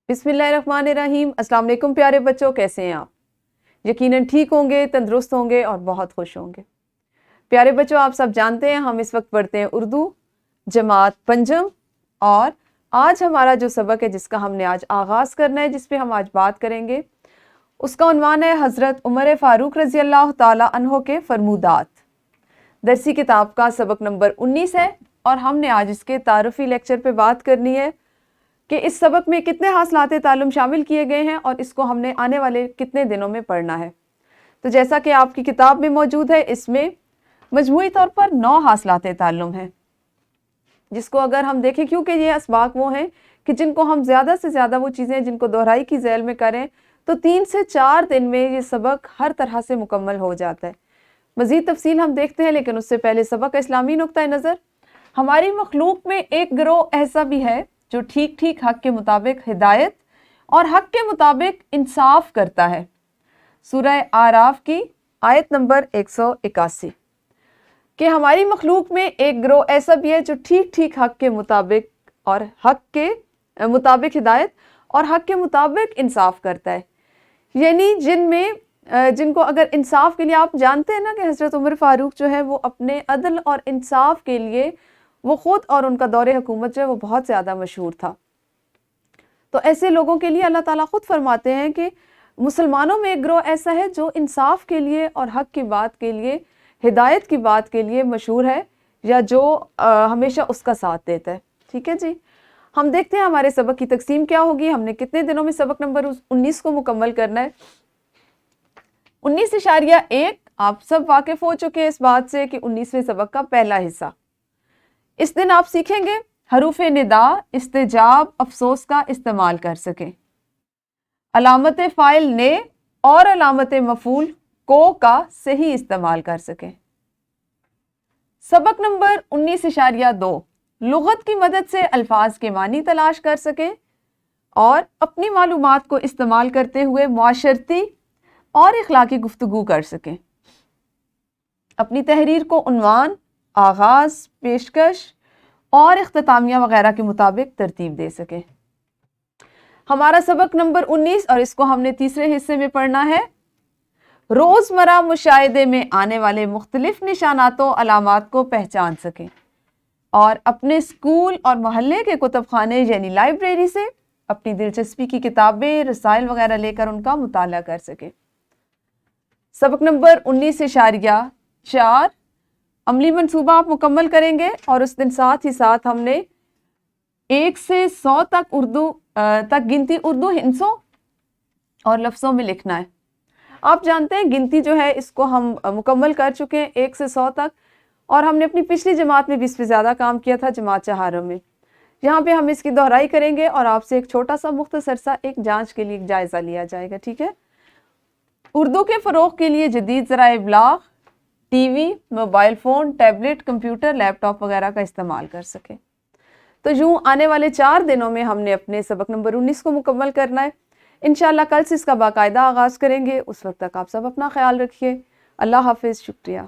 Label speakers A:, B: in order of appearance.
A: بسم اللہ الرحمن الرحیم۔ السلام علیکم پیارے بچوں، کیسے ہیں آپ؟ یقیناً ٹھیک ہوں گے، تندرست ہوں گے اور بہت خوش ہوں گے۔ پیارے بچوں، آپ سب جانتے ہیں ہم اس وقت پڑھتے ہیں اردو جماعت پنجم، اور آج ہمارا جو سبق ہے جس کا ہم نے آج آغاز کرنا ہے، جس پہ ہم آج بات کریں گے، اس کا عنوان ہے حضرت عمر فاروق رضی اللہ تعالیٰ عنہ کے فرمودات۔ درسی کتاب کا سبق نمبر 19 ہے، اور ہم نے آج اس کے تعارفی لیکچر پہ بات کرنی ہے کہ اس سبق میں کتنے حاصلات تعلم شامل کیے گئے ہیں اور اس کو ہم نے آنے والے کتنے دنوں میں پڑھنا ہے۔ تو جیسا کہ آپ کی کتاب میں موجود ہے، اس میں مجموعی طور پر 9 حاصلات تعلم ہیں، جس کو اگر ہم دیکھیں، کیونکہ یہ اسباق وہ ہیں کہ جن کو ہم زیادہ سے زیادہ وہ چیزیں جن کو دہرائی کی ذیل میں کریں تو 3 سے 4 دن میں یہ سبق ہر طرح سے مکمل ہو جاتا ہے۔ مزید تفصیل ہم دیکھتے ہیں، لیکن اس سے پہلے سبق کا اسلامی نقطہ نظر۔ ہماری مخلوق میں ایک گروہ ایسا بھی ہے جو ٹھیک ٹھیک حق کے مطابق ہدایت اور حق کے مطابق انصاف کرتا ہے۔ سورہ اعراف کی آیت نمبر 181، کہ ہماری مخلوق میں ایک گروہ ایسا بھی ہے جو ٹھیک ٹھیک حق کے مطابق اور حق کے مطابق ہدایت اور حق کے مطابق انصاف کرتا ہے۔ یعنی جن کو اگر انصاف کے لیے، آپ جانتے ہیں نا کہ حضرت عمر فاروق جو ہے وہ اپنے عدل اور انصاف کے لیے وہ خود اور ان کا دور حکومت جو ہے وہ بہت زیادہ مشہور تھا۔ تو ایسے لوگوں کے لیے اللہ تعالیٰ خود فرماتے ہیں کہ مسلمانوں میں ایک گروہ ایسا ہے جو انصاف کے لیے اور حق کی بات کے لیے، ہدایت کی بات کے لیے مشہور ہے، یا جو ہمیشہ اس کا ساتھ دیتا ہے۔ ٹھیک ہے جی، ہم دیکھتے ہیں ہمارے سبق کی تقسیم کیا ہوگی۔ ہم نے کتنے دنوں میں سبق نمبر 19 کو مکمل کرنا ہے؟ 19.1 آپ سب واقف ہو چکے ہیں اس بات سے کہ 19ویں سبق کا پہلا حصہ۔ اس دن آپ سیکھیں گے حروف ندا، استجاب، افسوس کا استعمال کر سکیں، علامت فاعل نے اور علامت مفعول کو کا صحیح استعمال کر سکیں۔ سبق نمبر 19.2 لغت کی مدد سے الفاظ کے معنی تلاش کر سکیں اور اپنی معلومات کو استعمال کرتے ہوئے معاشرتی اور اخلاقی گفتگو کر سکیں۔ اپنی تحریر کو عنوان، آغاز، پیشکش اور اختتامیہ وغیرہ کے مطابق ترتیب دے سکیں۔ ہمارا سبق نمبر 19، اور اس کو ہم نے تیسرے حصے میں پڑھنا ہے، روزمرہ مشاہدے میں آنے والے مختلف نشانات و علامات کو پہچان سکیں اور اپنے اسکول اور محلے کے کتب خانے یعنی لائبریری سے اپنی دلچسپی کی کتابیں، رسائل وغیرہ لے کر ان کا مطالعہ کر سکیں۔ سبق نمبر 19.4 عملی منصوبہ آپ مکمل کریں گے، اور اس دن ساتھ ہی ساتھ ہم نے 1 سے 100 تک گنتی اردو ہندسوں اور لفظوں میں لکھنا ہے۔ آپ جانتے ہیں گنتی جو ہے اس کو ہم مکمل کر چکے ہیں 1 سے 100 تک، اور ہم نے اپنی پچھلی جماعت میں بھی اس پہ زیادہ کام کیا تھا، جماعت چہارم میں۔ یہاں پہ ہم اس کی دہرائی کریں گے اور آپ سے ایک چھوٹا سا مختصر سا ایک جانچ کے لیے ایک جائزہ لیا جائے گا۔ ٹھیک ہے، اردو کے فروغ کے لیے جدید ذرائع ابلاغ، TV, mobile phone, tablet, computer, laptop وغیرہ کا استعمال کر سکیں۔ تو یوں آنے والے 4 دنوں میں ہم نے اپنے سبق نمبر 19 کو مکمل کرنا ہے۔ انشاءاللہ کل سے اس کا باقاعدہ آغاز کریں گے۔ اس وقت تک آپ سب اپنا خیال رکھیے۔ اللہ حافظ، شکریہ۔